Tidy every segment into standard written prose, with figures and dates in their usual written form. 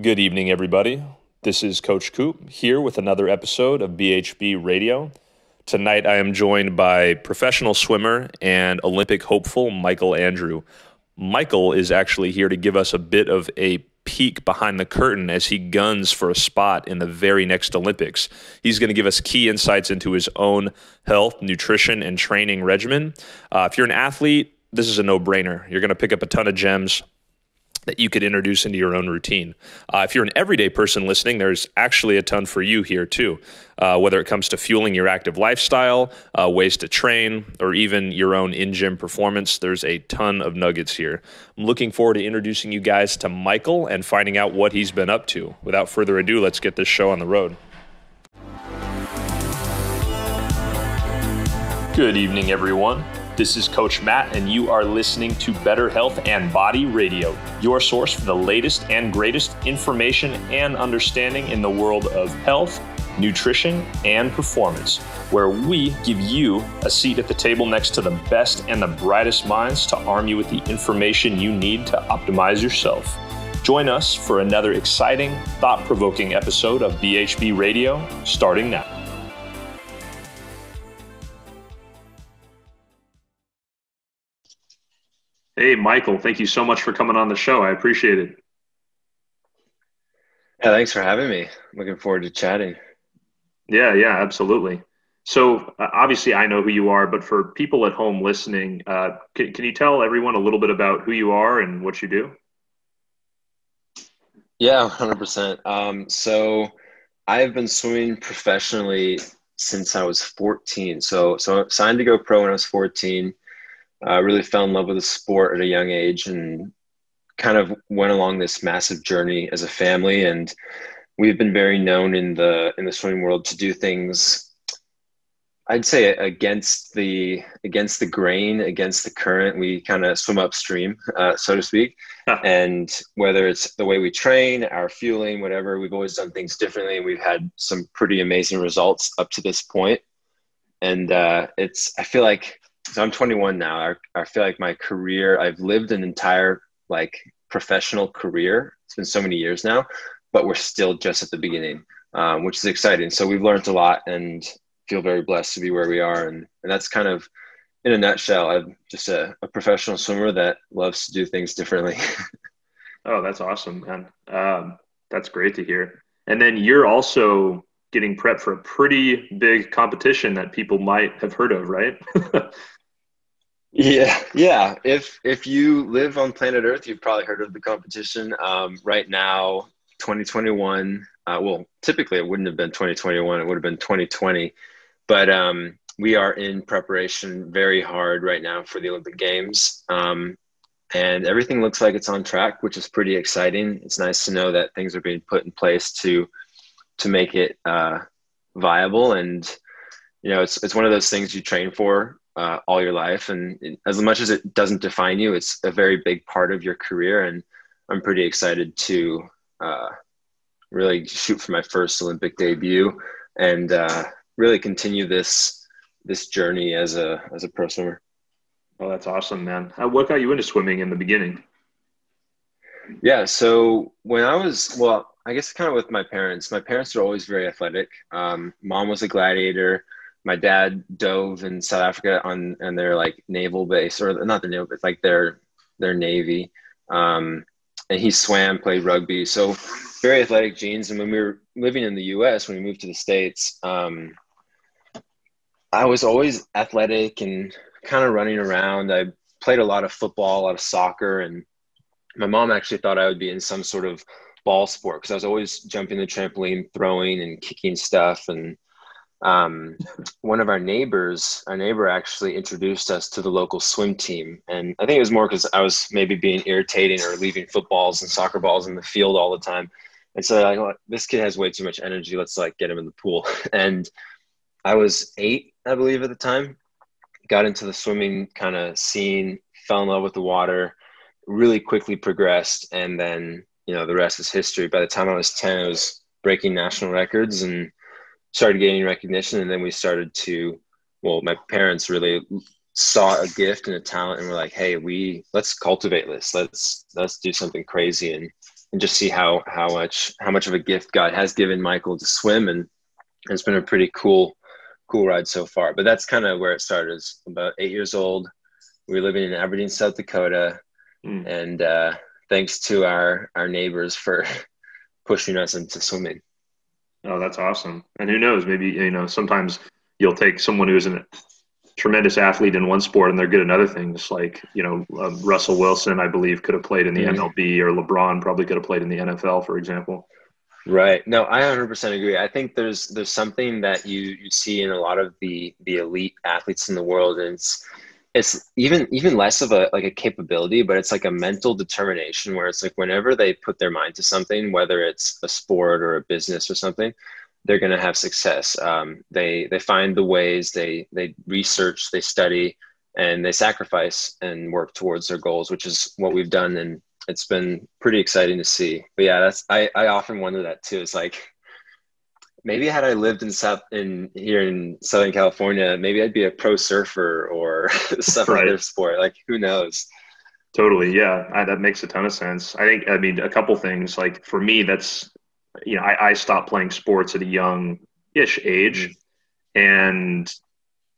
Good evening, everybody. This is Coach Coop here with another episode of BHB Radio. Tonight, I am joined by professional swimmer and Olympic hopeful Michael Andrew. Michael is actually here to give us a bit of a peek behind the curtain as he guns for a spot in the very next Olympics. He's going to give us key insights into his own health, nutrition, and training regimen. If you're an athlete, this is a no-brainer. You're going to pick up a ton of gems that you could introduce into your own routine. If you're an everyday person listening, there's actually a ton for you here too, whether it comes to fueling your active lifestyle, ways to train, or even your own in-gym performance. There's a ton of nuggets here. I'm looking forward to introducing you guys to Michael and finding out what he's been up to. Without further ado, let's get this show on the road. Good evening, everyone. This is Coach Matt, and you are listening to Better Health and Body Radio, your source for the latest and greatest information and understanding in the world of health, nutrition, and performance, where we give you a seat at the table next to the best and the brightest minds to arm you with the information you need to optimize yourself. Join us for another exciting, thought-provoking episode of BHB Radio, starting now. Hey, Michael, thank you so much for coming on the show. I appreciate it. Yeah, thanks for having me. Looking forward to chatting. Yeah, absolutely. So obviously I know who you are, but for people at home listening, can you tell everyone a little bit about who you are and what you do? Yeah, 100%. So I've been swimming professionally since I was 14. So signed to go pro when I was 14. Really fell in love with the sport at a young age and kind of went along this massive journey as a family. And we've been very known in the swimming world to do things, I'd say, against the grain, against the current. We kind of swim upstream, so to speak. And whether it's the way we train, our fueling, whatever, we've always done things differently. And we've had some pretty amazing results up to this point. And I feel like, so I'm 21 now. I feel like my career, I've lived an entire professional career. It's been so many years now, but we're still just at the beginning, which is exciting. So we've learned a lot and feel very blessed to be where we are. And that's kind of, in a nutshell, I'm just a professional swimmer that loves to do things differently. Oh, that's awesome, man. That's great to hear. And then you're also getting prepped for a pretty big competition that people might have heard of, right? Yeah. If you live on planet Earth, you've probably heard of the competition. Right now, 2021. Well, typically it wouldn't have been 2021. It would have been 2020. But we are in preparation very hard right now for the Olympic Games. And everything looks like it's on track, which is pretty exciting. It's nice to know that things are being put in place to make it viable. And it's one of those things you train for all your life, and as much as it doesn't define you, it's a very big part of your career. And I'm pretty excited to really shoot for my first Olympic debut and really continue this journey as a pro swimmer. Oh, that's awesome, man. What got you into swimming in the beginning? Yeah, so when I guess kind of with my parents are always very athletic. Mom was a gladiator. My dad dove in South Africa on their naval base, or not their naval base, their Navy. And he swam, played rugby. So very athletic genes. And when we were living in the US, when we moved to the States, I was always athletic and kind of running around. I played a lot of football, a lot of soccer. And my mom actually thought I would be in some sort of ball sport because I was always jumping the trampoline, throwing and kicking stuff. And one of our neighbor actually introduced us to the local swim team. And I think it was more because I was maybe being irritating or leaving footballs and soccer balls in the field all the time. And so like, this kid has way too much energy. Let's get him in the pool. And I was 8, I believe at the time, got into the swimming kind of scene, fell in love with the water, really quickly progressed. And then, the rest is history. By the time I was 10, I was breaking national records and started gaining recognition. And then we started my parents really saw a gift and a talent and were like, hey, let's cultivate this. Let's do something crazy. And and just see how much of a gift God has given Michael to swim, and it's been a pretty cool ride so far. But that's kind of where it started. I was about 8 years old. We were living in Aberdeen, South Dakota, and thanks to our neighbors for pushing us into swimming. Oh, that's awesome. And who knows, maybe, sometimes you'll take someone who's a tremendous athlete in one sport and they're good in other things. Like, Russell Wilson, I believe, could have played in the MLB, or LeBron probably could have played in the NFL, for example. Right. No, I 100% agree. I think there's something that you see in a lot of the elite athletes in the world, and it's even less of a capability, but it's like a mental determination, where it's like whenever they put their mind to something, whether it's a sport or a business or something, they're going to have success. They find the ways, they research, they study, and they sacrifice and work towards their goals, which is what we've done. And it's been pretty exciting to see. But yeah, I often wonder that too. It's like, maybe had I lived here in Southern California, maybe I'd be a pro surfer or some other sport. Like, who knows? Totally. Yeah. That makes a ton of sense. I mean, a couple things. Like, for me, that's, I stopped playing sports at a young-ish age. And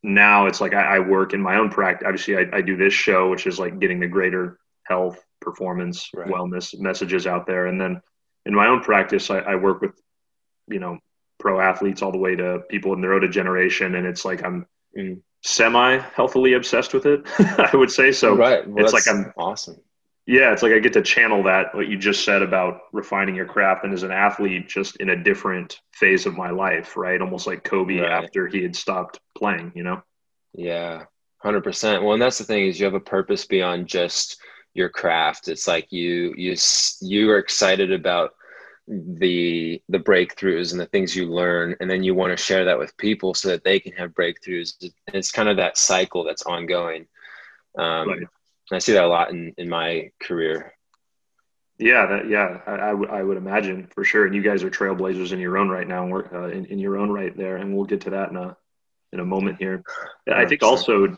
now it's like I work in my own practice. Obviously, I do this show, which is like getting the greater health, performance, wellness messages out there. And then in my own practice, I work with, pro athletes all the way to people with neurodegeneration. And it's like I'm semi healthily obsessed with it, I would say. So well, it's like I'm awesome. Yeah, it's like I get to channel that, what you just said about refining your craft, and as an athlete, just in a different phase of my life, right? Almost like Kobe after he had stopped playing, Yeah, 100%. Well, and that's the thing, is you have a purpose beyond just your craft. It's like you are excited about the breakthroughs and the things you learn, and then you want to share that with people so that they can have breakthroughs. It's kind of that cycle that's ongoing. I see that a lot in my career. Yeah, I would imagine, for sure. And you guys are trailblazers in your own right now, in your own right there, and we'll get to that in a moment here. 100%. I think also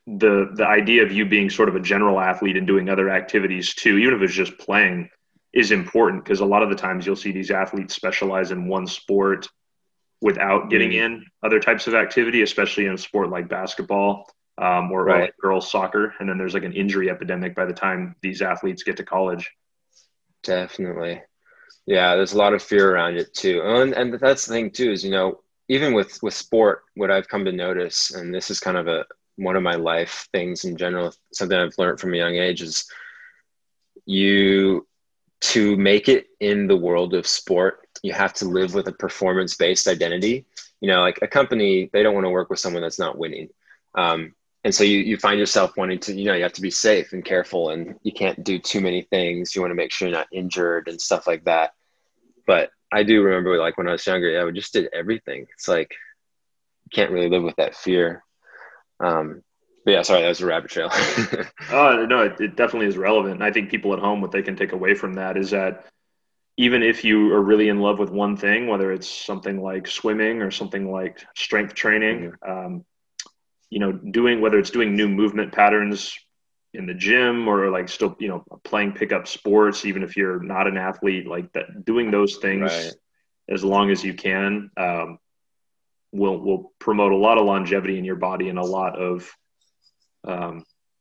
the idea of you being sort of a general athlete and doing other activities too, even if it's just playing, is important, because a lot of the times you'll see these athletes specialize in one sport without getting in other types of activity, especially in a sport like basketball. Or like girls soccer, and then there's like an injury epidemic by the time these athletes get to college. Definitely. Yeah, there's a lot of fear around it too. And that's the thing too, is, even with sport, what I've come to notice, and this is kind of one of my life things in general, something I've learned from a young age, is to make it in the world of sport, you have to live with a performance-based identity. Like a company, they don't want to work with someone that's not winning. And so you find yourself wanting to, you have to be safe and careful, and you can't do too many things. You want to make sure you're not injured and stuff like that. But I do remember, like, when I was younger, I just did everything. It's like, you can't really live with that fear. But yeah, sorry, that was a rabbit trail. No, it definitely is relevant. And I think people at home, what they can take away from that is that even if you are really in love with one thing, whether it's something like swimming or something like strength training, whether it's doing new movement patterns in the gym, or like still, playing pickup sports, even if you're not an athlete, like that, doing those things as long as you can, will promote a lot of longevity in your body and a lot of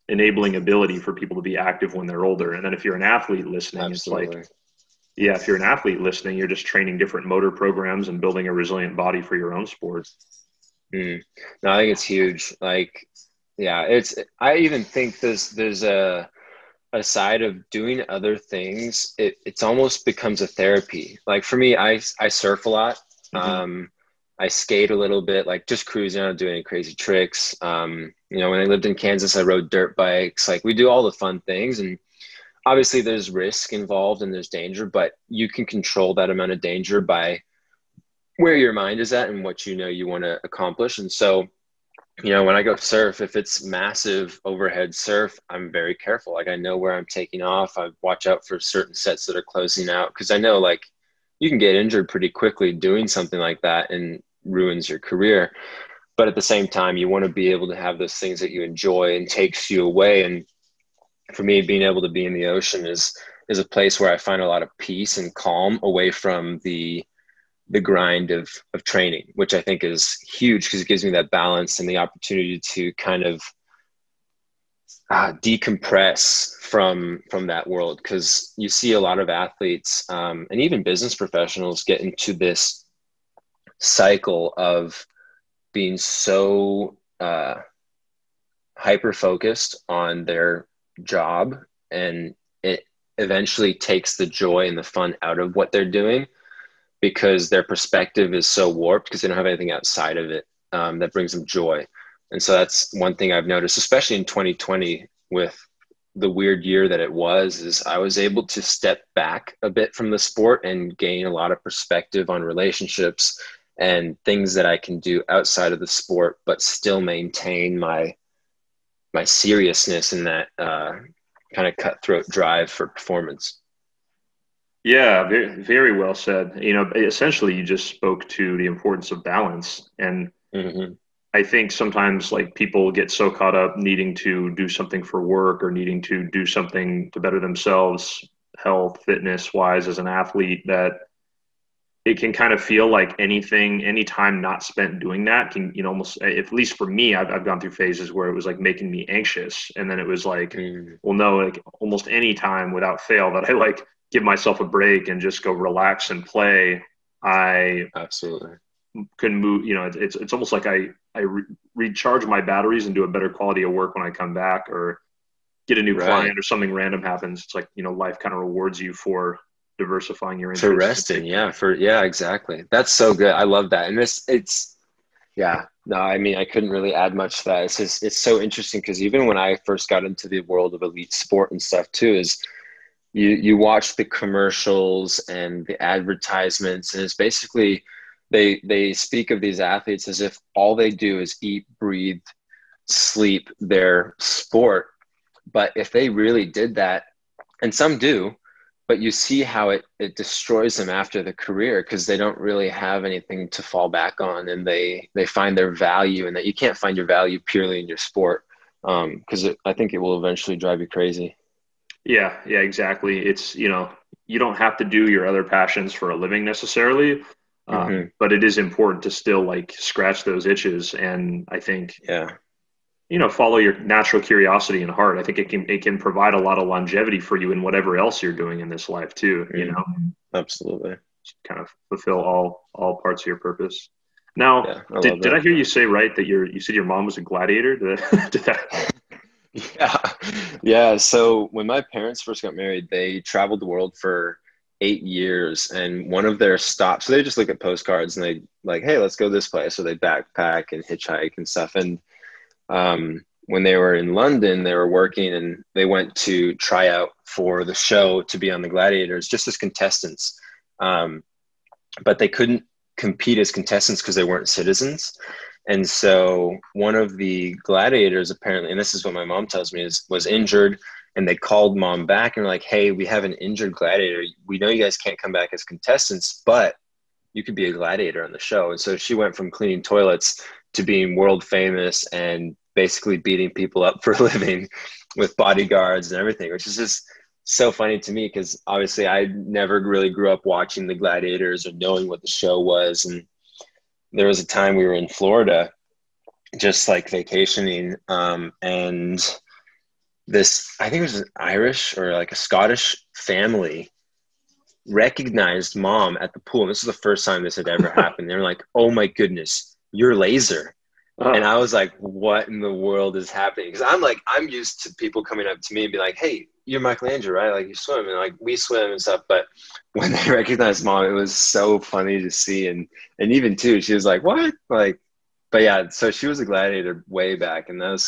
enabling ability for people to be active when they're older. And then if you're an athlete listening, It's like, if you're an athlete listening, you're just training different motor programs and building a resilient body for your own sport. No, I think it's huge. Like, yeah, I even think there's a side of doing other things. It's almost becomes a therapy. Like for me, I surf a lot. I skate a little bit, like just cruising. I don't do any crazy tricks. When I lived in Kansas, I rode dirt bikes. Like, we do all the fun things, and obviously there's risk involved and there's danger, but you can control that amount of danger by where your mind is at and what you want to accomplish. And so, when I go surf, if it's massive overhead surf, I'm very careful. Like, I know where I'm taking off. I watch out for certain sets that are closing out, because I know, like, you can get injured pretty quickly doing something like that and ruins your career. But at the same time, you want to be able to have those things that you enjoy and takes you away. And for me, being able to be in the ocean is is a place where I find a lot of peace and calm away from the grind of training, which I think is huge because it gives me that balance and the opportunity to kind of decompress from that world. Because you see a lot of athletes and even business professionals get into this cycle of being so hyper focused on their job, and it eventually takes the joy and the fun out of what they're doing because their perspective is so warped because they don't have anything outside of it that brings them joy. And so that's one thing I've noticed, especially in 2020 with the weird year that it was, is I was able to step back a bit from the sport and gain a lot of perspective on relationships and things that I can do outside of the sport, but still maintain my seriousness in that kind of cutthroat drive for performance. Yeah, very, very well said. Essentially you just spoke to the importance of balance. And I think sometimes like people get so caught up needing to do something for work or needing to do something to better themselves, health, fitness wise as an athlete, that it can kind of feel like any time not spent doing that can, almost, at least for me, I've gone through phases where it was like making me anxious. And then it was like, well, no, like almost any time without fail that I like give myself a break and just go relax and play, I absolutely can move. It's almost like I recharge my batteries and do a better quality of work when I come back or get a new client or something random happens. It's like, life kind of rewards you for diversifying your interests. For resting. Yeah, exactly. That's so good. I love that. And I couldn't really add much to that. It's so interesting because even when I first got into the world of elite sport and stuff too, is you watch the commercials and the advertisements, and it's basically they speak of these athletes as if all they do is eat, breathe, sleep their sport. But if they really did that, and some do, but you see how it destroys them after the career because they don't really have anything to fall back on, and they find their value, and that you can't find your value purely in your sport because I think it will eventually drive you crazy. Yeah, exactly. It's, you don't have to do your other passions for a living necessarily, but it is important to still like scratch those itches. And I think, follow your natural curiosity and heart. I think it can provide a lot of longevity for you in whatever else you're doing in this life too, Absolutely. Kind of fulfill all parts of your purpose. Now, did I hear you say right that you said your mom was a gladiator? Did that... Yeah. So when my parents first got married, they traveled the world for 8 years, and one of their stops, so they just look at postcards and they like, hey, let's go this place. So they backpack and hitchhike and stuff. And when they were in London, they were working and they went to try out for the show to be on the Gladiators just as contestants. But they couldn't compete as contestants because they weren't citizens. And so one of the gladiators apparently, and this is what my mom tells me, was injured, and they called mom back and were like, hey, we have an injured gladiator. We know you guys can't come back as contestants, but you could be a gladiator on the show. And so she went from cleaning toilets to being world famous and basically beating people up for a living with bodyguards and everything, which is just so funny to me because obviously I never really grew up watching the Gladiators or knowing what the show was. And there was a time we were in Florida just like vacationing, and this, I think it was an Irish or like a Scottish family recognized mom at the pool. And this is the first time this had ever happened. They were like, oh my goodness, you're Laser. Oh. And I was like, what in the world is happening? Because I'm used to people coming up to me and be like, hey, you're Michelangelo, right? Like, you swim, and like we swim and stuff. But when they recognized mom, it was so funny to see. And even too, she was like, what? Like, but yeah, so she was a gladiator way back, and there's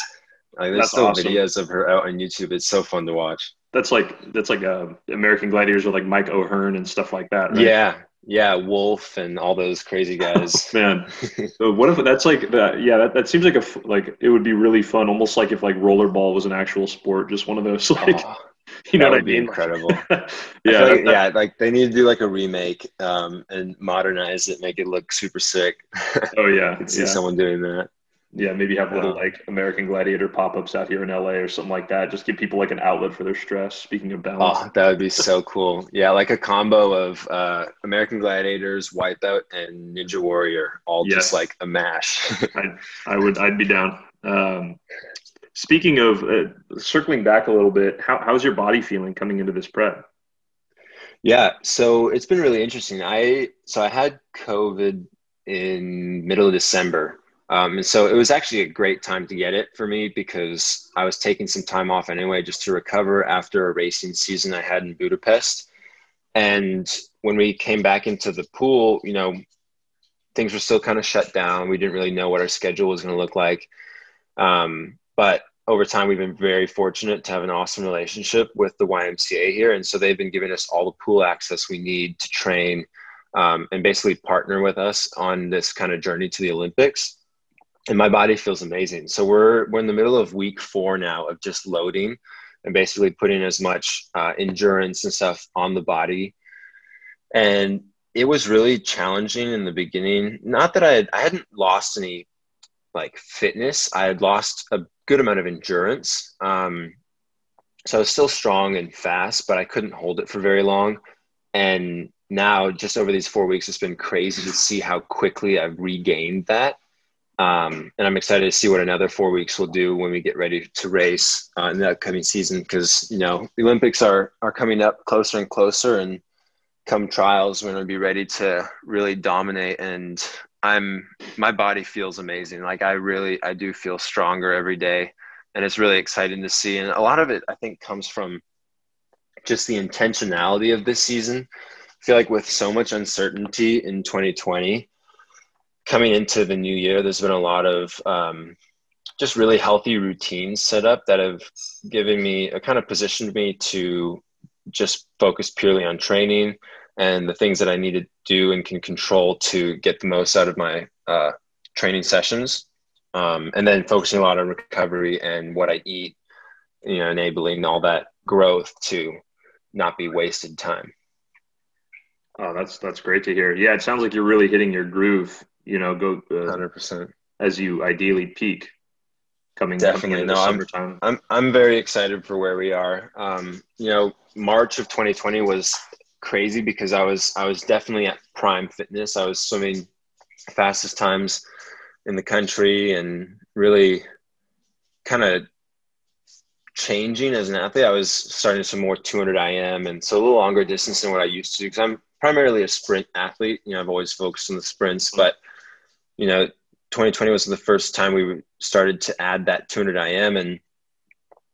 still awesome videos of her out on YouTube. It's so fun to watch. That's like American Gladiators with like Mike O'Hearn and stuff like that, right? Yeah, Wolf and all those crazy guys. Oh, man, so what if that's like that? Yeah, that seems like it would be really fun, almost like if like rollerball was an actual sport, just one of those like. You know what I mean? Incredible. Yeah, like they need to do like a remake and modernize it, make it look super sick. Oh yeah, I could see someone doing that. Yeah, maybe have little Um, like American Gladiator pop-ups out here in LA or something like that. Just give people like an outlet for their stress. Speaking of balance. oh, that would be so cool. Yeah, like a combo of American Gladiators, Wipeout, and Ninja Warrior, all just Yes, like a mash. I'd be down. Speaking of circling back a little bit, how's your body feeling coming into this prep? Yeah, so it's been really interesting. I had COVID in middle of December. And so it was actually a great time to get it for me because I was taking some time off anyway just to recover after a racing season I had in Budapest. And when we came back into the pool, things were still kind of shut down. We didn't really know what our schedule was going to look like. But over time, we've been very fortunate to have an awesome relationship with the YMCA here. And so they've been giving us all the pool access we need to train and basically partner with us on this kind of journey to the Olympics. And my body feels amazing. So we're in the middle of week 4 now of just loading and basically putting as much endurance and stuff on the body. And it was really challenging in the beginning. Not that I hadn't lost any like fitness. I had lost a good amount of endurance. So I was still strong and fast, but I couldn't hold it for very long. And now, just over these 4 weeks, it's been crazy to see how quickly I've regained that. And I'm excited to see what another 4 weeks will do when we get ready to race in the upcoming season, because the Olympics are coming up closer and closer, and come trials, we're going to be ready to really dominate. And my body feels amazing. Like I do feel stronger every day, and it's really exciting to see. And a lot of it, I think, comes from just the intentionality of this season. I feel like with so much uncertainty in 2020 coming into the new year, there's been a lot of just really healthy routines set up that have given me a kind of positioned me to just focus purely on training and the things that I need to do and can control to get the most out of my training sessions. And then focusing a lot on recovery and what I eat, enabling all that growth to not be wasted time. Oh, that's great to hear. Yeah, it sounds like you're really hitting your groove. Go 100%. as you ideally peak coming Definitely. into the No, summertime. I'm very excited for where we are. March of 2020 was crazy because I was definitely at prime fitness. I was swimming fastest times in the country and really kind of changing as an athlete. I was starting some more 200 IM, and so a little longer distance than what I used to, because I'm primarily a sprint athlete. I've always focused on the sprints, but 2020 was the first time we started to add that 200 IM, and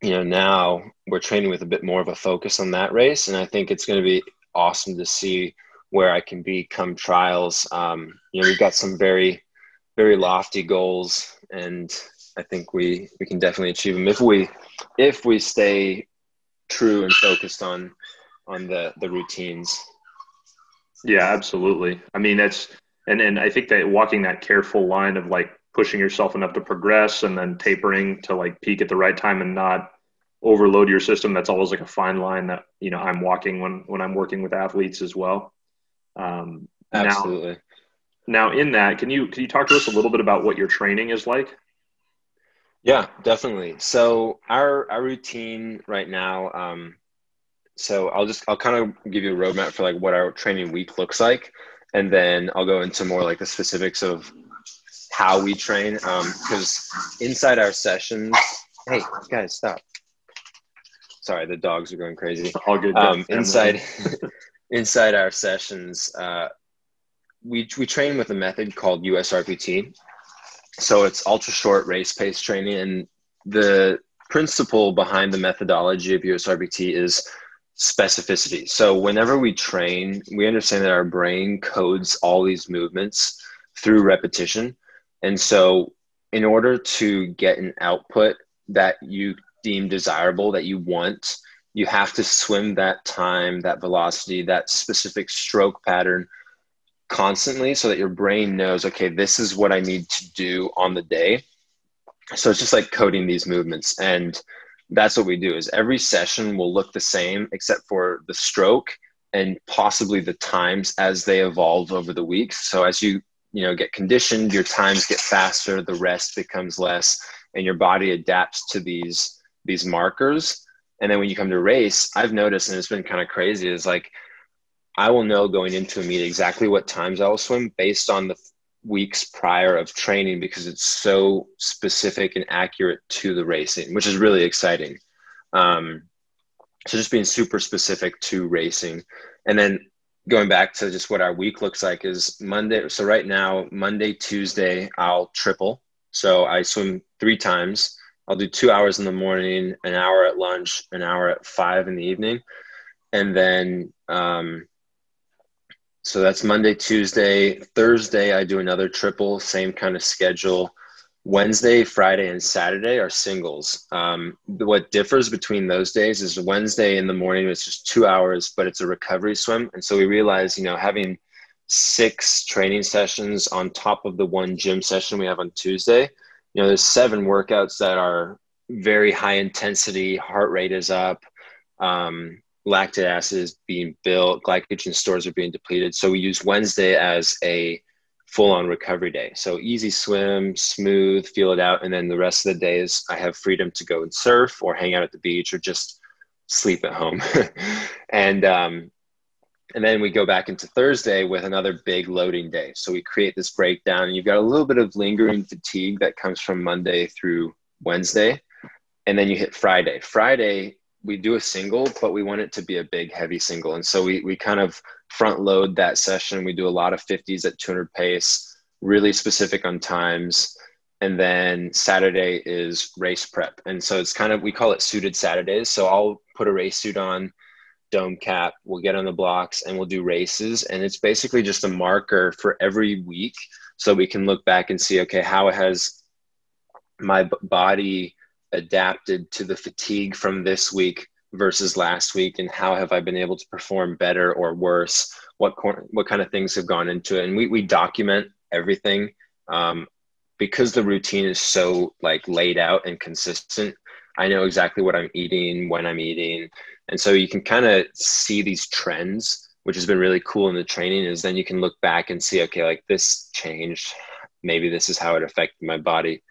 now we're training with a bit more of a focus on that race, and I think it's going to be awesome to see where I can be come trials. We've got some very, very lofty goals, and I think we can definitely achieve them if we stay true and focused on the routines. Yeah, absolutely. I mean, and I think that walking that careful line of like pushing yourself enough to progress and then tapering to like peak at the right time and not overload your system. That's always like a fine line that, I'm walking when I'm working with athletes as well. Um, now, Absolutely. now in that, can you talk to us a little bit about what your training is like? Yeah, definitely. So our routine right now, so I'll kind of give you a roadmap for like what our training week looks like, and then I'll go into more like the specifics of how we train. Because inside our sessions, hey guys, stop. Sorry, the dogs are going crazy. All good. Got Inside family. inside our sessions, we train with a method called USRPT. So it's ultra short race pace training, and the principle behind the methodology of USRPT is specificity. So whenever we train, we understand that our brain codes all these movements through repetition. And so in order to get an output that you deem desirable, that you want, you have to swim that time, that velocity, that specific stroke pattern constantly, so that your brain knows, okay, this is what I need to do on the day. So it's just like coding these movements. And that's what we do, is every session will look the same except for the stroke and possibly the times as they evolve over the weeks. So as you get conditioned, your times get faster, the rest becomes less, and your body adapts to these markers. And then when you come to race, I've noticed, and it's been kind of crazy, is like I will know going into a meet exactly what times I will swim based on the weeks prior of training, because it's so specific and accurate to the racing, which is really exciting. So just being super specific to racing. And then going back to just what our week looks like is Monday. So right now, Monday, Tuesday, I'll triple. So I swim 3 times. I'll do 2 hours in the morning, an hour at lunch, an hour at 5 in the evening. And then, so that's Monday, Tuesday. Thursday, I do another triple, same kind of schedule. Wednesday, Friday, and Saturday are singles. What differs between those days is Wednesday in the morning, it's just 2 hours, but it's a recovery swim. And so we realize, having 6 training sessions on top of the 1 gym session we have on Tuesday, there's 7 workouts that are very high intensity, heart rate is up, lactic acid is being built, glycogen stores are being depleted. So we use Wednesday as a full-on recovery day. So easy swim, smooth, feel it out. And then the rest of the days I have freedom to go and surf or hang out at the beach or just sleep at home. And then we go back into Thursday with another big loading day. So we create this breakdown, and you've got a little bit of lingering fatigue that comes from Monday through Wednesday. And then you hit Friday. Friday, we do a single, but we want it to be a big, heavy single. And so we kind of front load that session. We do a lot of 50s at 200 pace, really specific on times. And then Saturday is race prep. And so it's kind of, we call it suited Saturdays. So I'll put a race suit on, dome cap, we'll get on the blocks and we'll do races. And it's basically just a marker for every week. So we can look back and see, okay, how has my body adapted to the fatigue from this week versus last week, and how have I been able to perform better or worse? What kind of things have gone into it? And we document everything because the routine is so laid out and consistent. I know exactly what I'm eating, when I'm eating. And so you can kind of see these trends, which has been really cool in the training, is then you can look back and see, okay, this changed. Maybe this is how it affected my body.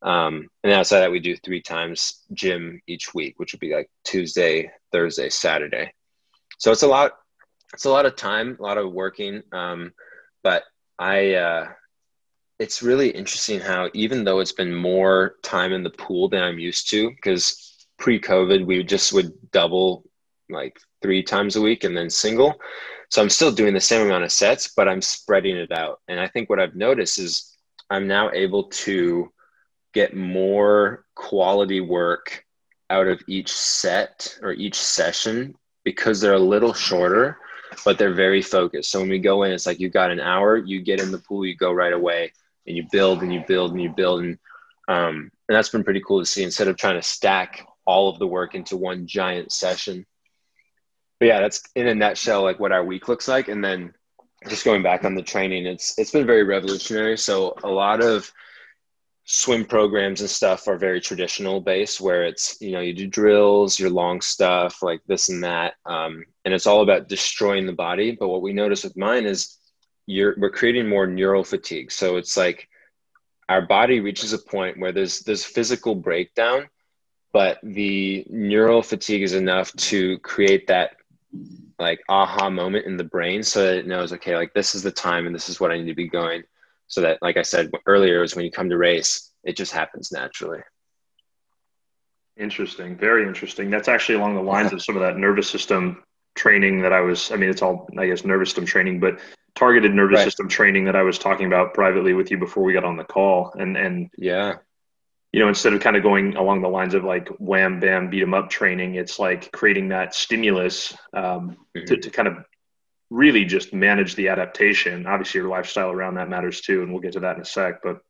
And outside that, we do 3 times gym each week, which would be Tuesday, Thursday, Saturday. So it's a lot of time, a lot of working. But it's really interesting how, even though it's been more time in the pool than I'm used to, because pre-COVID, we just would double 3 times a week and then single. So I'm still doing the same amount of sets, but I'm spreading it out. And I think what I've noticed is I'm now able to get more quality work out of each set or each session because they're a little shorter, but they're very focused. So when we go in, it's you've got an hour, you get in the pool, you go right away, and you build and you build and you build. And that's been pretty cool to see, instead of trying to stack all of the work into one giant session. But yeah, that's in a nutshell, what our week looks like. And then just going back on the training, it's been very revolutionary. So a lot of swim programs and stuff are very traditional based, where it's, you do drills, your long stuff, this and that. And it's all about destroying the body. But what we notice with mine is we're creating more neural fatigue. So it's our body reaches a point where there's physical breakdown, but the neural fatigue is enough to create that aha moment in the brain, so that it knows, okay, this is the time and this is what I need to be going. So that, like I said earlier, is when you come to race, it just happens naturally. Interesting. Very interesting. That's actually along the lines of some of that nervous system training that it's all, I guess, nervous system training, but targeted nervous system training that I was talking about privately with you before we got on the call. And yeah, instead of kind of going along the lines of wham, bam, beat 'em up training, it's creating that stimulus to kind of really just manage the adaptation. Obviously, your lifestyle around that matters too, and we'll get to that in a sec. But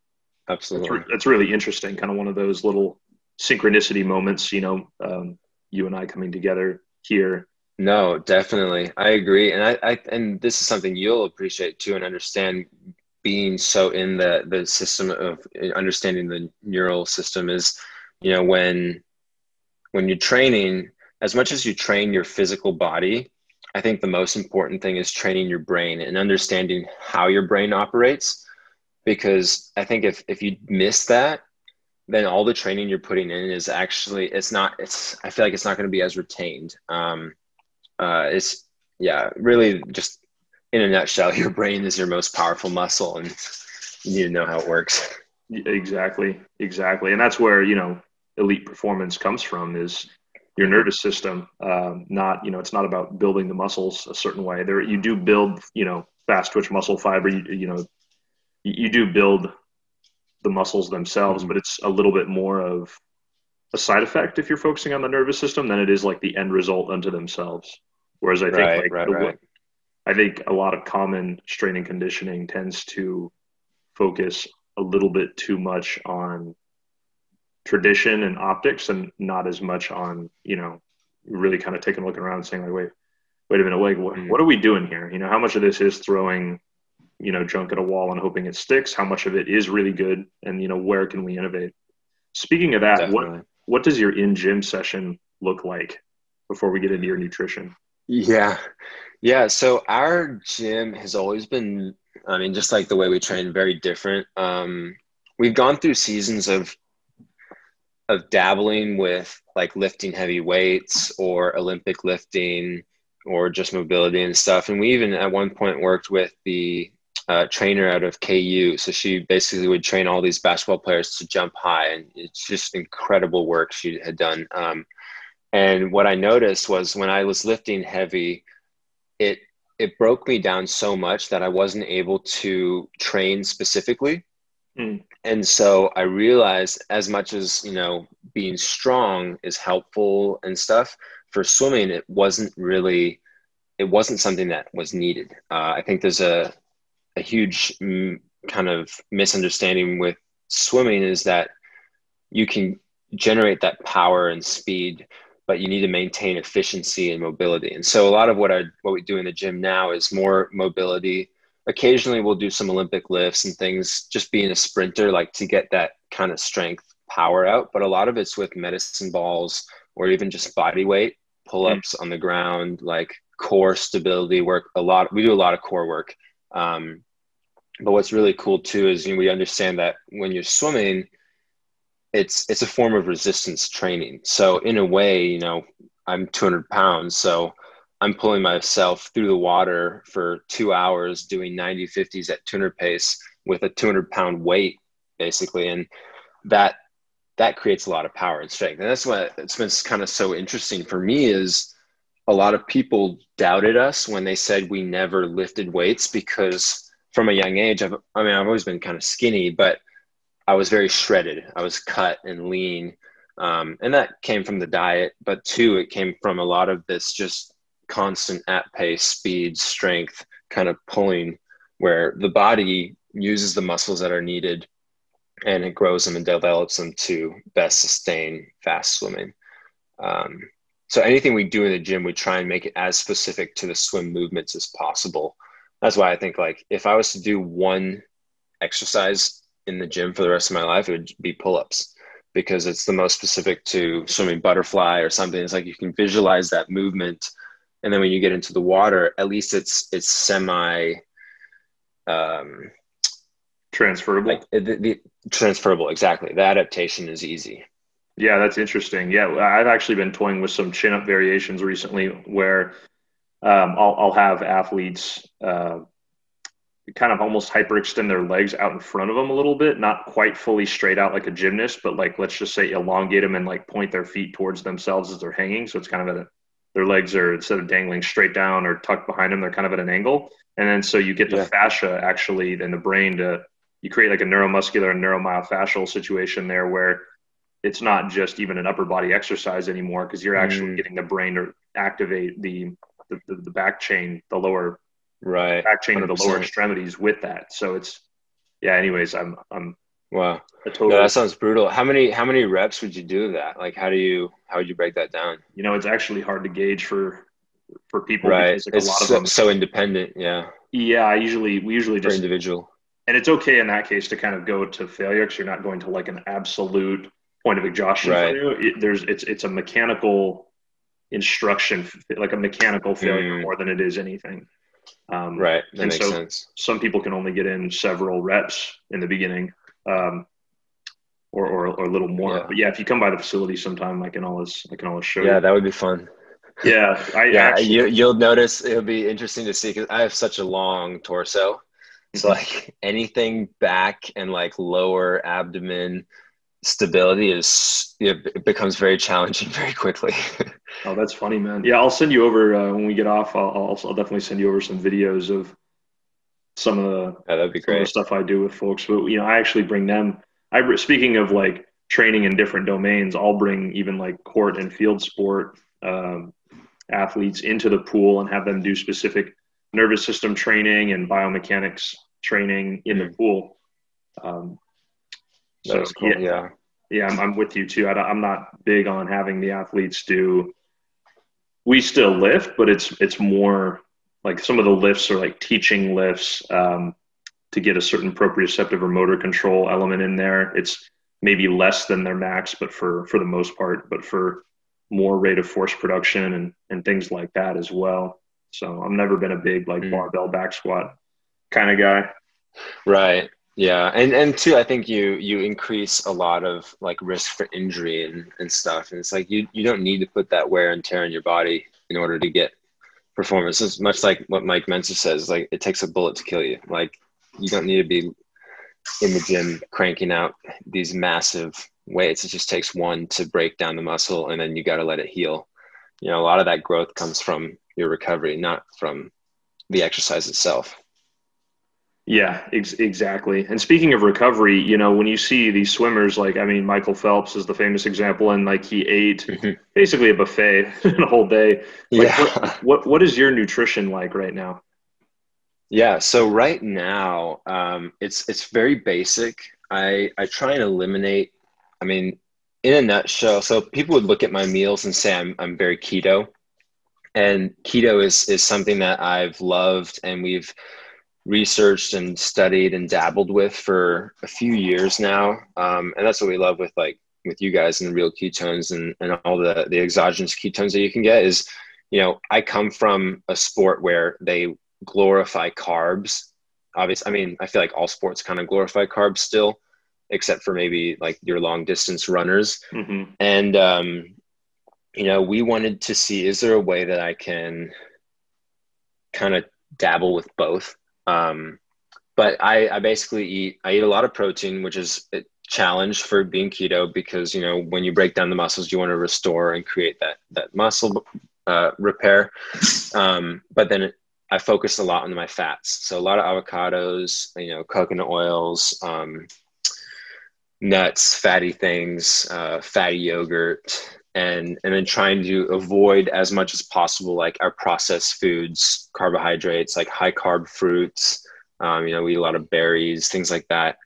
absolutely, it's really interesting. Kind of one of those little synchronicity moments. You and I coming together here. No, definitely, I agree, and and this is something you'll appreciate too and understand. Being so in the system of understanding the neural system is, when you're training, as much as you train your physical body, I think the most important thing is training your brain and understanding how your brain operates. because I think if you miss that, then all the training you're putting in is actually, I feel like it's not going to be as retained. It's, yeah, really just in a nutshell, your brain is your most powerful muscle, and you need to know how it works. Exactly. And that's where, elite performance comes from, is your nervous system. Not, it's not about building the muscles a certain way. There, you do build, fast twitch muscle fiber. You do build the muscles themselves, but it's a little bit more of a side effect if you're focusing on the nervous system than it is like the end result unto themselves. Whereas I think Right. I think a lot of common strength and conditioning tends to focus a little bit too much on tradition and optics, and not as much on, really kind of taking a look around and saying, like, wait a minute, like, what are we doing here? How much of this is throwing, junk at a wall and hoping it sticks? How much of it is really good? And, where can we innovate? Speaking of that, Definitely. what does your in-gym session look like before we get into your nutrition? Yeah. So our gym has always been, I mean, just like the way we train, very different. We've gone through seasons of dabbling with like lifting heavy weights or Olympic lifting or just mobility and stuff. And we even at one point worked with the trainer out of KU. So she basically would train all these basketball players to jump high, and it's just incredible work she had done. And what I noticed was when I was lifting heavy, it it broke me down so much that I wasn't able to train specifically. Mm. And so I realized, as much as, being strong is helpful and stuff, for swimming, it wasn't something that was needed. I think there's a huge kind of misunderstanding with swimming, is that you can generate that power and speed, but you need to maintain efficiency and mobility. And so a lot of what we do in the gym now is more mobility. Occasionally we'll do some Olympic lifts and things, just being a sprinter, like to get that kind of strength power out. But a lot of it's with medicine balls, or even just body weight, pull-ups on the ground, like core stability work. We do a lot of core work. But what's really cool too is, we understand that when you're swimming, it's a form of resistance training. So in a way, I'm 200 pounds, so I'm pulling myself through the water for 2 hours doing 90 50s at 200 pace with a 200-pound weight, basically. And that creates a lot of power and strength. And that's what it's been kind of so interesting for me, is a lot of people doubted us when they said we never lifted weights, because from a young age, I've always been kind of skinny, but I was very shredded. I was cut and lean. And that came from the diet, but two, it came from a lot of this just constant at pace, speed, strength, kind of pulling, where the body uses the muscles that are needed, and it grows them and develops them to best sustain fast swimming. So anything we do in the gym, we try and make it as specific to the swim movements as possible. That's why I think, like, if I was to do one exercise in the gym for the rest of my life, it would be pull-ups, because it's the most specific to swimming butterfly or something. It's like you can visualize that movement, and then when you get into the water, at least it's semi Transferable. like the transferable. Exactly. The adaptation is easy. Yeah, that's interesting. Yeah, I've actually been toying with some chin up variations recently, where I'll have athletes kind of almost hyperextend their legs out in front of them a little bit, not quite fully straight out like a gymnast, but like, let's just say, elongate them and like point their feet towards themselves as they're hanging. So it's kind of their legs are, instead of dangling straight down or tucked behind them, they're kind of at an angle. And then so you get the fascia actually in the brain you create like a neuromuscular and neuromyofascial situation there, where it's not just even an upper body exercise anymore, because you're actually getting the brain to activate the back chain, the lower back chain 100%. Of the lower extremities with that. So it's, yeah, anyways, I'm wow. No, that sounds brutal. How many reps would you do of that? Like, how would you break that down? It's actually hard to gauge for people, right? Because like it's a lot of them so independent. Yeah. We usually just individual. And it's okay in that case to kind of go to failure, because you're not going to like an absolute point of exhaustion for you. It's a mechanical instruction, like a mechanical failure more than it is anything. Right. That And makes so sense. some people can only get in several reps in the beginning, or a little more. Yeah. But yeah, if you come by the facility sometime, I can always show you. Yeah, that would be fun. Yeah, I Yeah, actually. you'll notice it'll be interesting to see because I have such a long torso. So Mhm. like anything back and like lower abdomen stability it becomes very challenging very quickly. Oh, that's funny, man. Yeah, I'll send you over when we get off. I'll definitely send you over some videos of Yeah, that'd be some of the great. stuff I do with folks. But I actually bring them. Speaking of like training in different domains, I'll bring even like court and field sport athletes into the pool and have them do specific nervous system training and biomechanics training in the Mm, pool. Um, that so is cool. Yeah. yeah, I'm with you too. I'm not big on having the athletes do. We still lift, but it's more like some of the lifts are like teaching lifts to get a certain proprioceptive or motor control element in there. It's maybe less than their max, but for the most part, but for more rate of force production and things like that as well. So I've never been a big like Mm. barbell back squat kind of guy. Right. Yeah. And two, I think you increase a lot of like risk for injury and stuff. And it's like you don't need to put that wear and tear on your body in order to get performance. It's much like what Mike Mensa says, like it takes a bullet to kill you. Like you don't need to be in the gym cranking out these massive weights. It just takes one to break down the muscle and then you got to let it heal. A lot of that growth comes from your recovery, not from the exercise itself. Yeah, exactly. And speaking of recovery, when you see these swimmers, like, I mean, Michael Phelps is the famous example, and like he ate Mhm. basically a buffet in a whole day. Like, Yeah. what is your nutrition like right now? Yeah. So right now, it's very basic. I try and eliminate, I mean, in a nutshell, so people would look at my meals and say I'm very keto. And keto is something that I've loved and we've researched and studied and dabbled with for a few years now. And that's what we love with like with you guys and the real ketones and all the exogenous ketones that you can get is, I come from a sport where they glorify carbs. Obviously, I mean, I feel like all sports kind of glorify carbs still, except for maybe like your long distance runners. Hmm. And we wanted to see, is there a way that I can kind of dabble with both? Um, but I basically I eat a lot of protein, which is a challenge for being keto because, when you break down the muscles, you want to restore and create that muscle repair. But then I focus a lot on my fats. So a lot of avocados, coconut oils, nuts, fatty things, fatty yogurt, and then trying to avoid as much as possible like our processed foods, carbohydrates, like high carb fruits. We eat a lot of berries, things like that.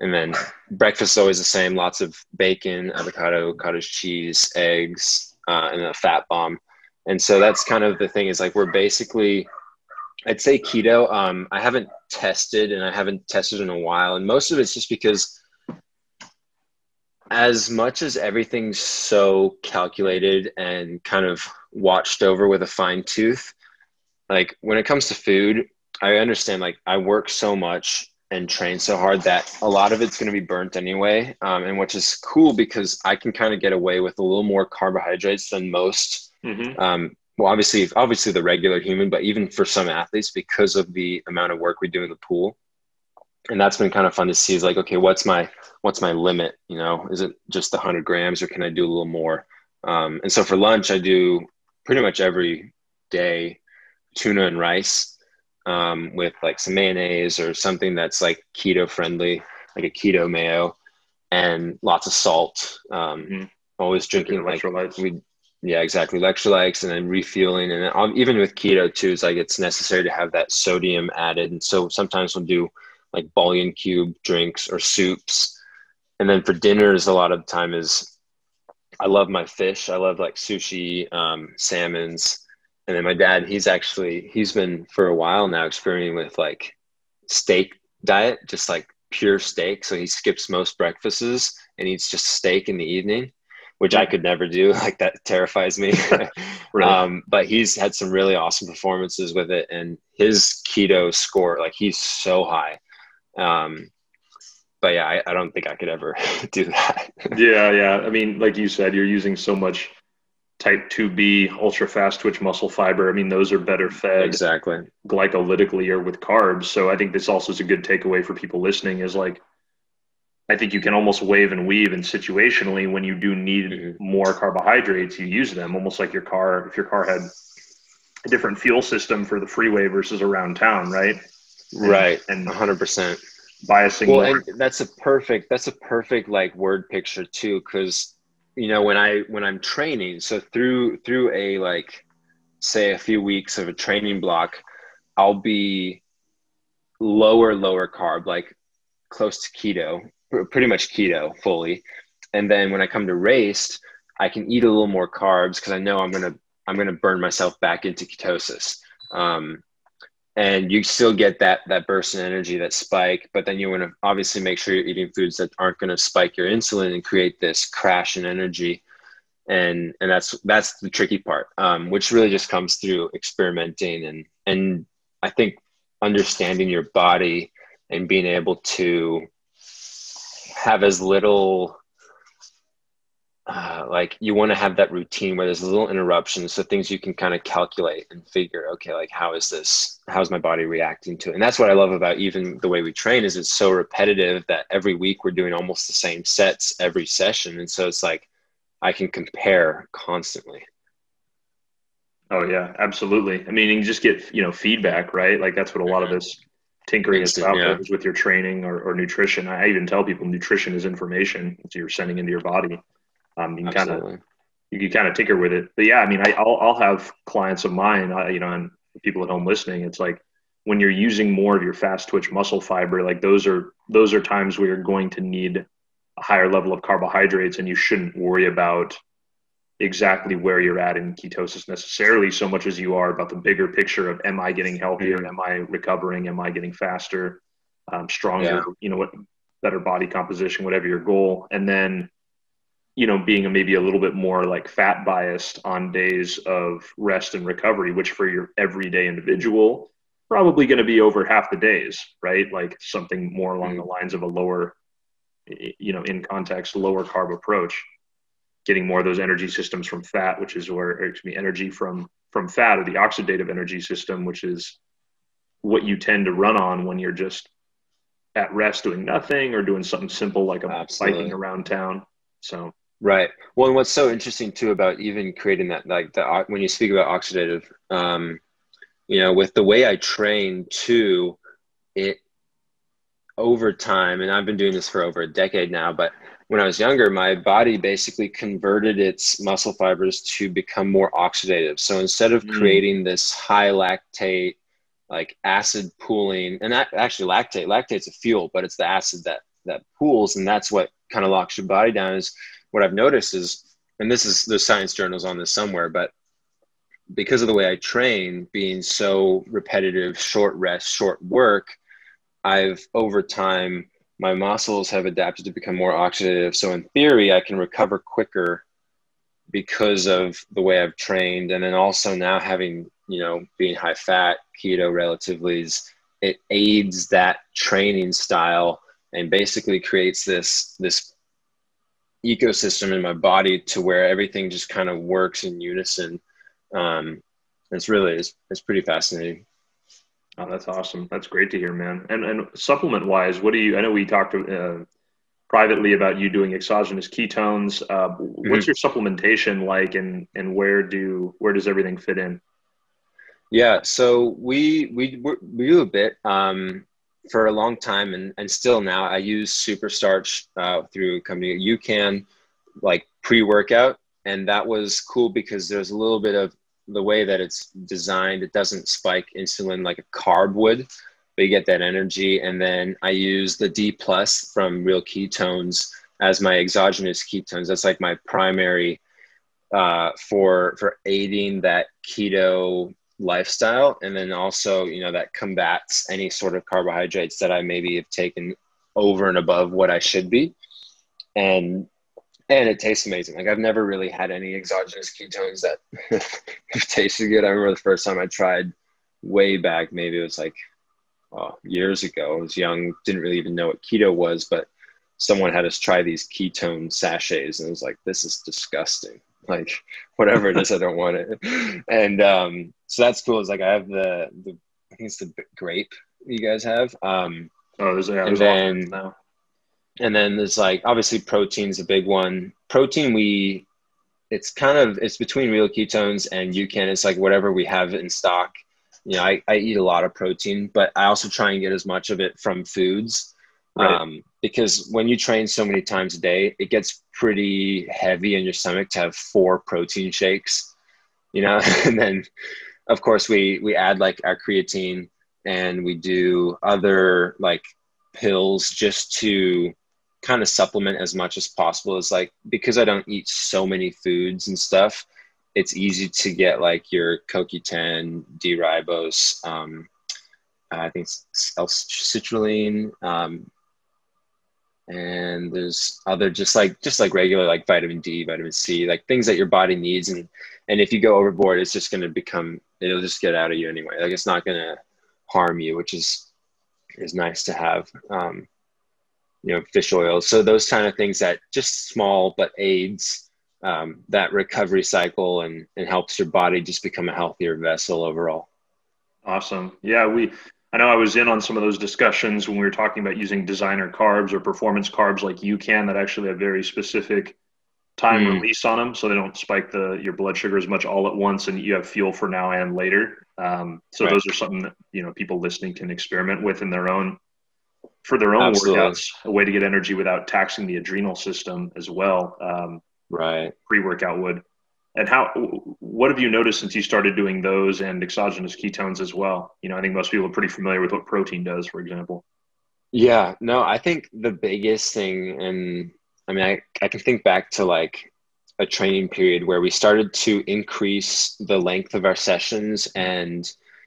And then breakfast is always the same: lots of bacon, avocado, cottage cheese, eggs, and a fat bomb. And so that's kind of the thing is like we're basically, I'd say keto. I haven't tested and I haven't tested in a while, and most of it's just because as much as everything's so calculated and kind of watched over with a fine tooth, like when it comes to food, I understand like I work so much and train so hard that a lot of it's going to be burnt anyway. And which is cool because I can kind of get away with a little more carbohydrates than most. Hmm. Well, obviously the regular human, but even for some athletes because of the amount of work we do in the pool. And that's been kind of fun to see is like, okay, what's my limit? Is it just the 100 grams or can I do a little more? And so for lunch, I do pretty much every day tuna and rice with like some mayonnaise or something that's like keto friendly, like a keto mayo and lots of salt. Hmm. Always Good drinking like electrolytes. yeah, exactly. Electrolytes and then refueling. And then even with keto too, it's like it's necessary to have that sodium added. And so sometimes we'll do like bouillon cube drinks or soups. And then for dinners, a lot of the time is I love my fish. I love like sushi, salmons. And then my dad, he's been for a while now experimenting with like steak diet, just like pure steak. So he skips most breakfasts and eats just steak in the evening. which I could never do. Like that terrifies me. Right. But he's had some really awesome performances with it, and his keto score, like he's so high. But yeah, I don't think I could ever do that. Yeah, yeah. I mean, like you said, you're using so much type 2B, ultra fast twitch muscle fiber. I mean, those are better fed Exactly. glycolytically or with carbs. So I think this also is a good takeaway for people listening is like, I think you can almost wave and weave, and situationally when you do need more carbohydrates, you use them almost like your car. If your car had a different fuel system for the freeway versus around town, right? Right. And 100%. biasing Well, more. and that's a perfect like word picture too, because when I'm training, so through a like say a few weeks of a training block, I'll be lower carb, like close to keto, pretty much keto fully. And then when I come to race, I can eat a little more carbs because I know I'm gonna burn myself back into ketosis. And you still get that burst in energy, that spike, but then you want to obviously make sure you're eating foods that aren't going to spike your insulin and create this crash in energy. And that's the tricky part, which really just comes through experimenting and I think understanding your body and being able to have as little like you want to have that routine where there's a little interruption, so things you can kind of calculate and figure, okay, like how's my body reacting to it? And that's what I love about even the way we train is it's so repetitive that every week we're doing almost the same sets every session. And so it's like, I can compare constantly. Oh yeah, absolutely. I mean, you can just get, feedback, right? Like that's what a lot of this tinkering is Instant, about, yeah, whether it's with your training or nutrition. I even tell people nutrition is information that you're sending into your body. absolutely. You can kind of tinker with it. But yeah, I mean, I'll have clients of mine, and people at home listening, it's like when you're using more of your fast twitch muscle fiber, like those are times where you're going to need a higher level of carbohydrates, and you shouldn't worry about exactly where you're at in ketosis necessarily so much as you are about the bigger picture of, am I getting healthier? Am I recovering? Am I getting faster, stronger, Yeah. what better body composition, whatever your goal. And then, being maybe a little bit more like fat biased on days of rest and recovery, which for your everyday individual, probably going to be over half the days, right? Like something more along the lines of a lower, in context, lower carb approach, getting more of those energy systems from fat, which is where it can be energy from fat, or the oxidative energy system, which is what you tend to run on when you're just at rest doing nothing or doing something simple like a biking around town. So right. Well, and what's so interesting too about even creating that, like when you speak about oxidative, with the way I train too, it over time, and I've been doing this for over a decade now, but when I was younger, my body basically converted its muscle fibers to become more oxidative. So instead of creating this high lactate, like acid pooling, and that actually lactate's a fuel, but it's the acid that pools, and that's what kind of locks your body down. Is what I've noticed is, and there's science journals on this somewhere, but because of the way I train, being so repetitive, short rest, short work, I've over time, my muscles have adapted to become more oxidative. So in theory, I can recover quicker because of the way I've trained. And then also now having, being high fat, keto relatively, it aids that training style and basically creates this ecosystem in my body to where everything just kind of works in unison. It's pretty fascinating. Oh, that's awesome. That's great to hear, man. And supplement wise, I know we talked privately about you doing exogenous ketones. What's your supplementation like, and where does everything fit in? Yeah, so we do a bit for a long time, and still now I use super starch through a company UCAN, like pre-workout, and that was cool because there's a little bit of the way that it's designed. It doesn't spike insulin like a carb would, but you get that energy. And then I use the D plus from Real Ketones as my exogenous ketones. That's like my primary for aiding that keto lifestyle. And then also, that combats any sort of carbohydrates that I maybe have taken over and above what I should be. And And it tastes amazing. Like I've never really had any exogenous ketones that have tasted good. I remember the first time I tried way back, maybe it was like years ago. I was young, didn't really even know what keto was, but someone had us try these ketone sachets, and it was like, this is disgusting. Like whatever it is, I don't want it. And so that's cool. It's like I have the I think it's the grape you guys have. There's And all kinds then now. and then there's like obviously protein's a big one. Protein it's between real ketones and UCAN. It's like whatever we have in stock. You know, I eat a lot of protein, but I also try and get as much of it from foods. Right. Because when you train so many times a day, it gets pretty heavy in your stomach to have 4 protein shakes, you know. And then of course we add like our creatine, and we do other like pills just to kind of supplement as much as possible. Is like, because I don't eat so many foods and stuff, it's easy to get like your CoQ10, D-ribose, I think it's L-citrulline, and there's other just like regular like vitamin D, vitamin C, like things that your body needs. And if you go overboard, it's just going to it'll just get out of you anyway. Like it's not going to harm you, which is nice to have. You know, fish oil. So those kind of things that just small, but aids that recovery cycle and helps your body just become a healthier vessel overall. Awesome. Yeah, I know I was in on some of those discussions when we were talking about using designer carbs or performance carbs like UCAN that actually have very specific time release on them, so they don't spike your blood sugar as much all at once, and you have fuel for now and later. So Right. those are something that, you know, people listening can experiment with for their own Absolutely. workouts, a way to get energy without taxing the adrenal system as well. Right. Pre-workout would. And what have you noticed since you started doing those and exogenous ketones as well? You know, I think most people are pretty familiar with what protein does, for example. Yeah, no, I think the biggest thing, and I mean, I can think back to like a training period where we started to increase the length of our sessions. And,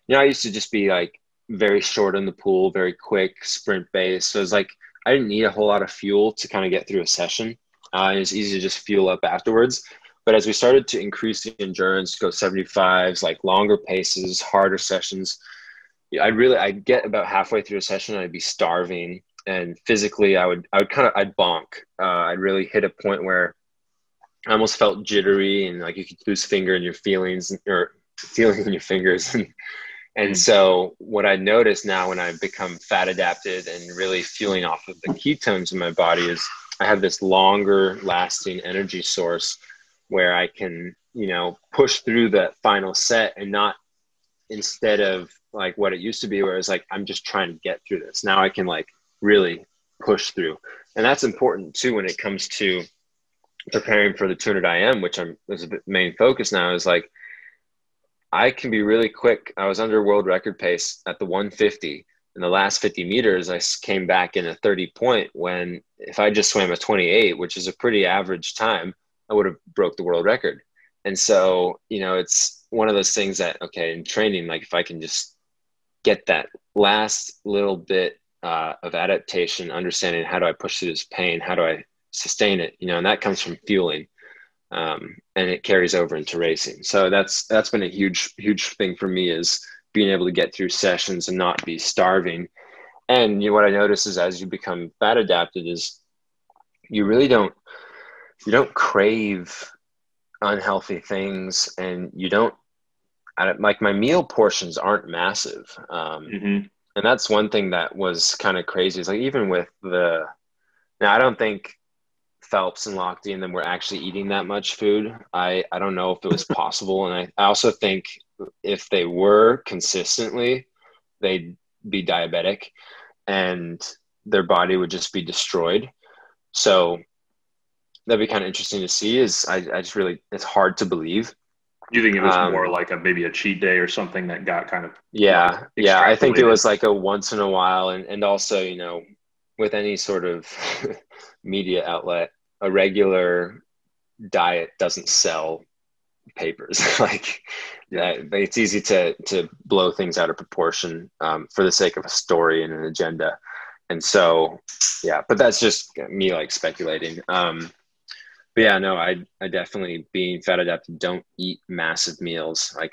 you know, I used to just be like very short in the pool, very quick sprint based. So it was like, I didn't need a whole lot of fuel to kind of get through a session. And it's easy to just fuel up afterwards. But as we started to increase the endurance, go 75s, like longer paces, harder sessions, I'd get about halfway through a session and I'd be starving, and physically I'd bonk. I'd really hit a point where I almost felt jittery, and like you could lose finger in your feelings or feeling in your fingers. And so what I notice now when I've become fat adapted and really fueling off of the ketones in my body is I have this longer lasting energy source where I can, you know, push through that final set, and not, instead of like what it used to be where it's like, I'm just trying to get through this. Now I can like really push through. And that's important too when it comes to preparing for the 200 IM, which is a main focus now, is like, I can be really quick. I was under world record pace at the 150. In the last 50 meters, I came back in a 30 point, when if I just swam a 28, which is a pretty average time, I would have broke the world record. And so, you know, it's one of those things that, okay, in training, like if I can just get that last little bit of adaptation, understanding how do I push through this pain, how do I sustain it, you know, and that comes from fueling. And it carries over into racing. So that's been a huge thing for me, is being able to get through sessions and not be starving. And you know, what I notice is as you become fat adapted is you really don't crave unhealthy things, and you don't, like my meal portions aren't massive. And that's one thing that was kind of crazy. Is like, even with now I don't think Phelps and Lochte and them were actually eating that much food. I don't know if it was possible. And I also think if they were consistently, they'd be diabetic and their body would just be destroyed. So that'd be kind of interesting to see. I just really, it's hard to believe. Do you think it was more like maybe a cheat day or something that got kind of yeah. I think it was like a once in a while. And also, you know, with any sort of media outlet, a regular diet doesn't sell papers. Like, it's easy to blow things out of proportion for the sake of a story and an agenda. And so, yeah, but that's just me like speculating. But But yeah, no, I definitely, being fat adapted, don't eat massive meals. Like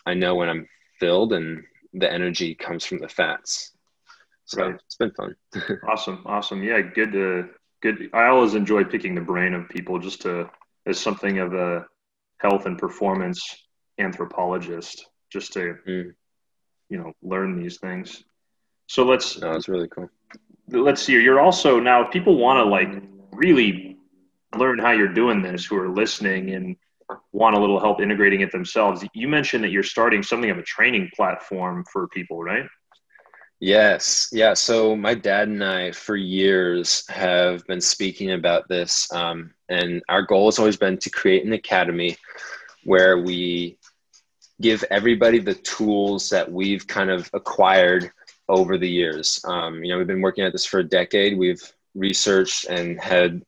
I know when I'm filled, and the energy comes from the fats. So Right. it's been fun. Awesome. Yeah, good. I always enjoy picking the brain of people just as something of a health and performance anthropologist, just to, Mm. learn these things. So let's No, it's really cool. let's see. You're also now, if people want to like really learn how you're doing this, who are listening and want a little help integrating it themselves. You mentioned that you're starting something of a training platform for people, right? Yes. Yeah. So my dad and I, for years, have been speaking about this. And our goal has always been to create an academy where we give everybody the tools that we've kind of acquired over the years. We've been working at this for a decade. We've researched and had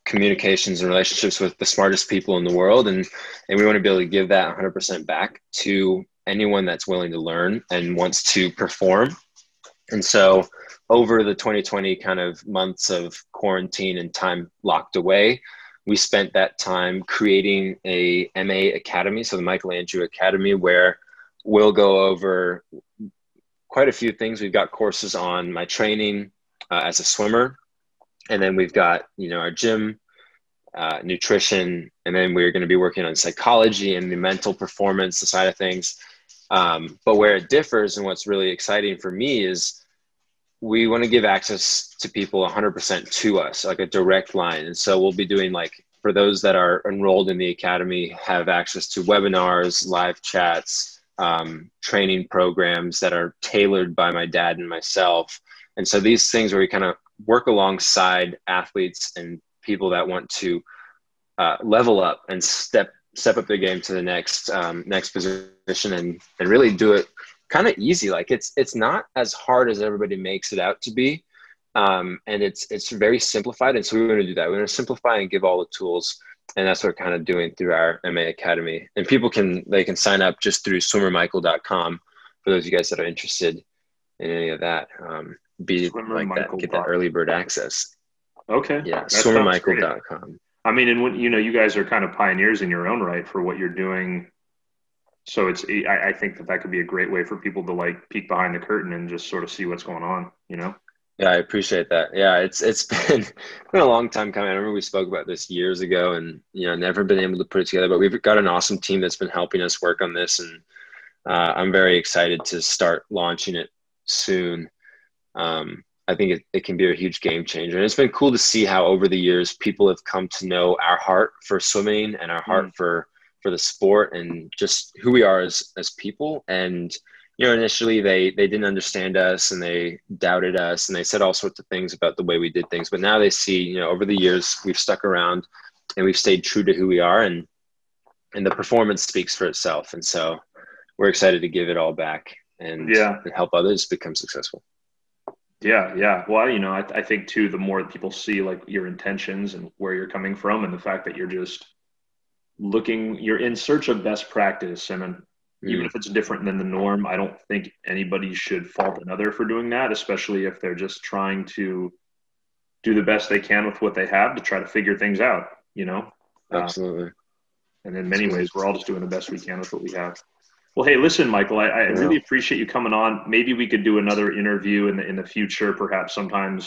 communications and relationships with the smartest people in the world. And we want to be able to give that 100% back to anyone that's willing to learn and wants to perform. And so over the 2020 kind of months of quarantine and time locked away, we spent that time creating a MA Academy, so the Michael Andrew Academy, where we'll go over quite a few things. We've got courses on my training as a swimmer, and then we've got, our gym, nutrition, and then we're going to be working on psychology and the mental performance, the side of things. But where it differs, and what's really exciting for me, is we want to give access to people 100% to us, like a direct line. And so we'll be doing, like, for those that are enrolled in the academy, have access to webinars, live chats, training programs that are tailored by my dad and myself. And so these things where we kind of work alongside athletes and people that want to level up and step up their game to the next position, and really do it kind of easy. Like it's not as hard as everybody makes it out to be. And it's very simplified. And so we want to do that. We're going to simplify and give all the tools. And that's what we're kind of doing through our MA Academy. And people can sign up just through swimmermichael.com for those of you guys that are interested in any of that. Be like that, get that early bird access. Okay. Yeah. Swimmermichael.com. I mean, and when, you guys are kind of pioneers in your own right for what you're doing. So I think that could be a great way for people to like peek behind the curtain and just sort of see what's going on, Yeah, I appreciate that. Yeah, it's been a long time coming. I remember we spoke about this years ago, and never been able to put it together. But we've got an awesome team that's been helping us work on this, and I'm very excited to start launching it soon. I think it can be a huge game changer, and it's been cool to see how over the years people have come to know our heart for swimming and our heart for the sport and just who we are as people. And initially they didn't understand us, and they doubted us, and they said all sorts of things about the way we did things. But now they see, over the years we've stuck around and we've stayed true to who we are, and the performance speaks for itself. And so we're excited to give it all back and help others become successful. Yeah. Well, I think too, the more people see like your intentions and where you're coming from, and the fact that you're just you're in search of best practice. And then even if it's different than the norm, I don't think anybody should fault another for doing that, especially if they're just trying to do the best they can with what they have to try to figure things out, Absolutely. And in many ways, we're all just doing the best we can with what we have. Well, hey, listen, Michael, I really appreciate you coming on. Maybe we could do another interview in the future, perhaps sometime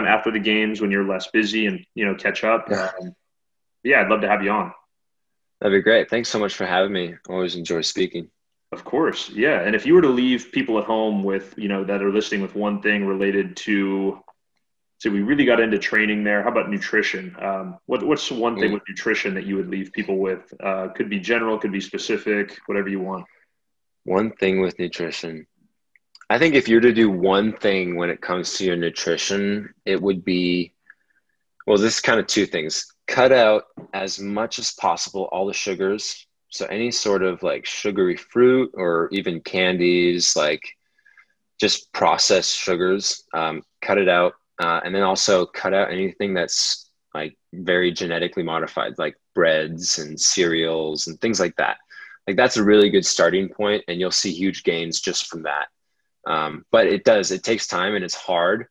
after the games when you're less busy, and, catch up. Yeah, I'd love to have you on. That'd be great. Thanks so much for having me. Always enjoy speaking. Of course. Yeah. And if you were to leave people at home with, that are listening, with one thing related to, so we really got into training there. How about nutrition? What's one thing with nutrition that you would leave people with? Could be general, could be specific, whatever you want. One thing with nutrition. I think if you're to do one thing when it comes to your nutrition, it would be, well, this is kind of two things. Cut out as much as possible all the sugars. So any sort of like sugary fruit or even candies, like just processed sugars, cut it out. And then also cut out anything that's like very genetically modified, like breads and cereals and things like that. Like that's a really good starting point, and you'll see huge gains just from that. But it takes time, and it's hard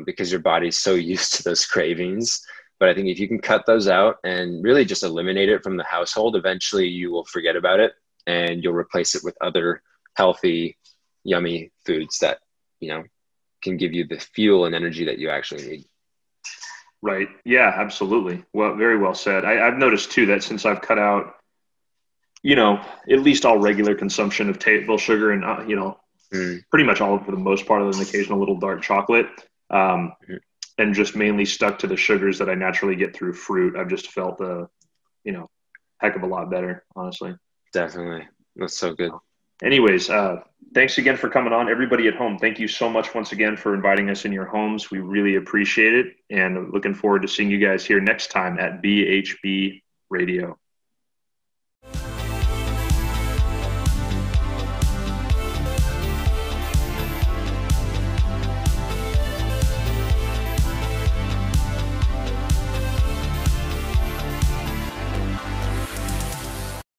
because your body's so used to those cravings But I think if you can cut those out and really just eliminate it from the household, eventually you will forget about it and you'll replace it with other healthy, yummy foods that, you know, can give you the fuel and energy that you actually need. Right. Yeah, absolutely. Well, very well said. I've noticed too that since I've cut out, at least all regular consumption of table sugar and, pretty much all for the most part, of an occasional little dark chocolate, and just mainly stuck to the sugars that I naturally get through fruit, I've just felt heck of a lot better, honestly. Definitely. That's so good. Anyways, thanks again for coming on. Everybody at home, thank you so much once again for inviting us in your homes. We really appreciate it, and looking forward to seeing you guys here next time at BHB Radio.